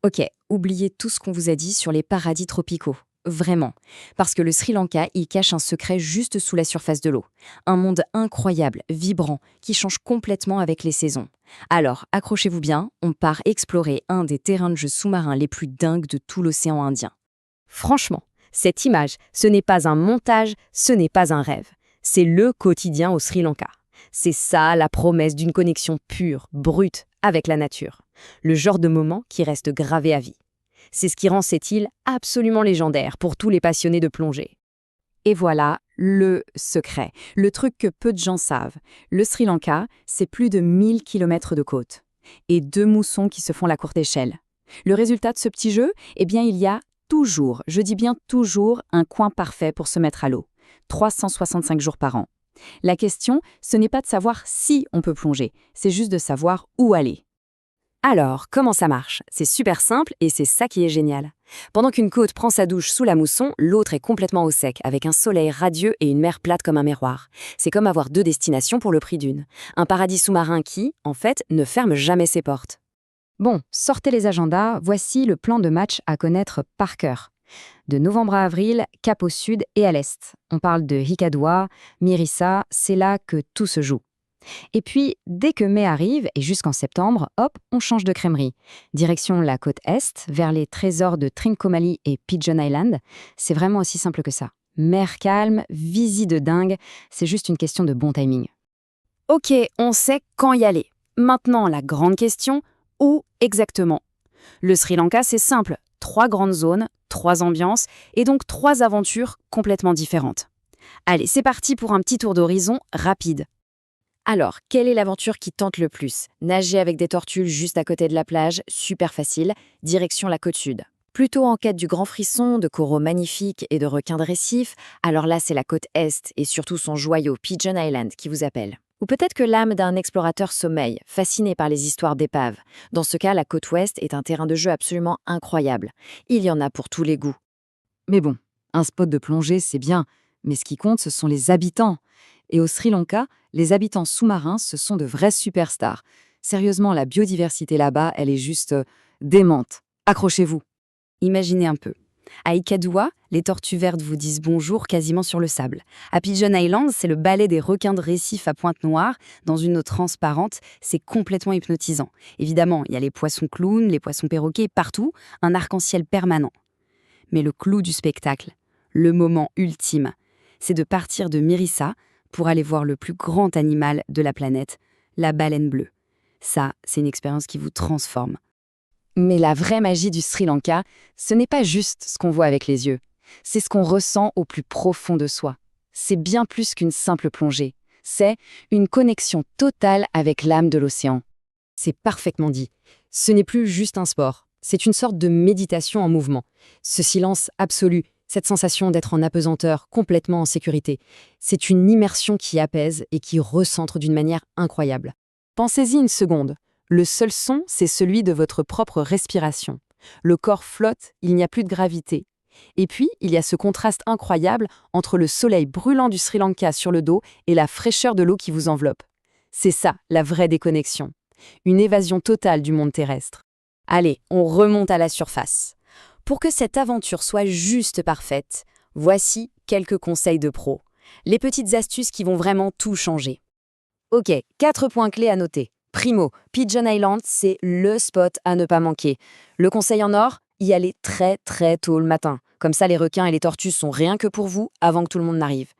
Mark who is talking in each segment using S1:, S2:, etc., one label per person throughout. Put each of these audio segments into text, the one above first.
S1: Ok, oubliez tout ce qu'on vous a dit sur les paradis tropicaux. Vraiment. Parce que le Sri Lanka, il cache un secret juste sous la surface de l'eau. Un monde incroyable, vibrant, qui change complètement avec les saisons. Alors, accrochez-vous bien, on part explorer un des terrains de jeu sous-marins les plus dingues de tout l'océan Indien. Franchement, cette image, ce n'est pas un montage, ce n'est pas un rêve. C'est le quotidien au Sri Lanka. C'est ça la promesse d'une connexion pure, brute, avec la nature. Le genre de moment qui reste gravé à vie. C'est ce qui rend cette île absolument légendaire pour tous les passionnés de plongée. Et voilà le secret, le truc que peu de gens savent. Le Sri Lanka, c'est plus de 1000 km de côte et 2 moussons qui se font la courte échelle. Le résultat de ce petit jeu, eh bien il y a toujours, je dis bien toujours, un coin parfait pour se mettre à l'eau. 365 jours par an. La question, ce n'est pas de savoir si on peut plonger, c'est juste de savoir où aller. Alors, comment ça marche? C'est super simple et c'est ça qui est génial. Pendant qu'une côte prend sa douche sous la mousson, l'autre est complètement au sec, avec un soleil radieux et une mer plate comme un miroir. C'est comme avoir 2 destinations pour le prix d'une. Un paradis sous-marin qui, en fait, ne ferme jamais ses portes. Bon, sortez les agendas, voici le plan de match à connaître par cœur. De novembre à avril, cap au sud et à l'est. On parle de Hikkaduwa, Mirissa, c'est là que tout se joue. Et puis, dès que mai arrive, et jusqu'en septembre, hop, on change de crèmerie. Direction la côte est, vers les trésors de Trincomalee et Pigeon Island. C'est vraiment aussi simple que ça. Mer calme, visite de dingue, c'est juste une question de bon timing. Ok, on sait quand y aller. Maintenant, la grande question, où exactement? Le Sri Lanka, c'est simple. 3 grandes zones, 3 ambiances, et donc 3 aventures complètement différentes. Allez, c'est parti pour un petit tour d'horizon rapide. Alors, quelle est l'aventure qui tente le plus? Nager avec des tortues juste à côté de la plage, super facile, direction la côte sud. Plutôt en quête du grand frisson, de coraux magnifiques et de requins de récif, alors là c'est la côte est et surtout son joyau Pigeon Island qui vous appelle. Ou peut-être que l'âme d'un explorateur sommeille, fasciné par les histoires d'épaves. Dans ce cas, la côte ouest est un terrain de jeu absolument incroyable. Il y en a pour tous les goûts. Mais bon, un spot de plongée c'est bien, mais ce qui compte ce sont les habitants. Et au Sri Lanka, les habitants sous-marins, ce sont de vrais superstars. Sérieusement, la biodiversité là-bas, elle est juste démente. Accrochez-vous. Imaginez un peu. À Hikkaduwa, les tortues vertes vous disent bonjour quasiment sur le sable. À Pigeon Island, c'est le ballet des requins de récif à pointe noire, dans une eau transparente, c'est complètement hypnotisant. Évidemment, il y a les poissons clowns, les poissons perroquets, partout, un arc-en-ciel permanent. Mais le clou du spectacle, le moment ultime, c'est de partir de Mirissa pour aller voir le plus grand animal de la planète, la baleine bleue. Ça, c'est une expérience qui vous transforme. Mais la vraie magie du Sri Lanka, ce n'est pas juste ce qu'on voit avec les yeux. C'est ce qu'on ressent au plus profond de soi. C'est bien plus qu'une simple plongée. C'est une connexion totale avec l'âme de l'océan. C'est parfaitement dit. Ce n'est plus juste un sport. C'est une sorte de méditation en mouvement. Ce silence absolu, cette sensation d'être en apesanteur, complètement en sécurité. C'est une immersion qui apaise et qui recentre d'une manière incroyable. Pensez-y une seconde. Le seul son, c'est celui de votre propre respiration. Le corps flotte, il n'y a plus de gravité. Et puis, il y a ce contraste incroyable entre le soleil brûlant du Sri Lanka sur le dos et la fraîcheur de l'eau qui vous enveloppe. C'est ça, la vraie déconnexion. Une évasion totale du monde terrestre. Allez, on remonte à la surface. Pour que cette aventure soit juste parfaite, voici quelques conseils de pro. Les petites astuces qui vont vraiment tout changer. Ok, 4 points clés à noter. Primo, Pigeon Island, c'est le spot à ne pas manquer. Le conseil en or, y aller très très tôt le matin. Comme ça, les requins et les tortues sont rien que pour vous avant que tout le monde n'arrive.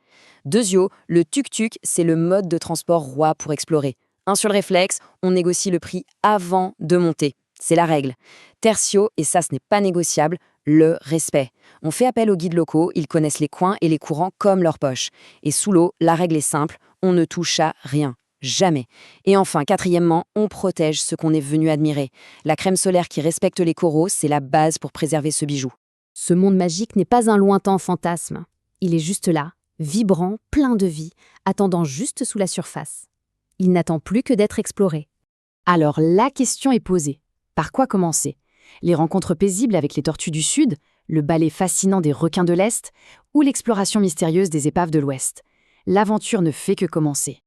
S1: Deuxio, le tuk-tuk, c'est le mode de transport roi pour explorer. Un sur le réflexe, on négocie le prix avant de monter. C'est la règle. Tertio, et ça ce n'est pas négociable, le respect. On fait appel aux guides locaux, ils connaissent les coins et les courants comme leur poche. Et sous l'eau, la règle est simple, on ne touche à rien. Jamais. Et enfin, quatrièmement, on protège ce qu'on est venu admirer. La crème solaire qui respecte les coraux, c'est la base pour préserver ce bijou. Ce monde magique n'est pas un lointain fantasme. Il est juste là, vibrant, plein de vie, attendant juste sous la surface. Il n'attend plus que d'être exploré. Alors la question est posée. Par quoi commencer? Les rencontres paisibles avec les tortues du Sud, le ballet fascinant des requins de l'Est ou l'exploration mystérieuse des épaves de l'Ouest? L'aventure ne fait que commencer.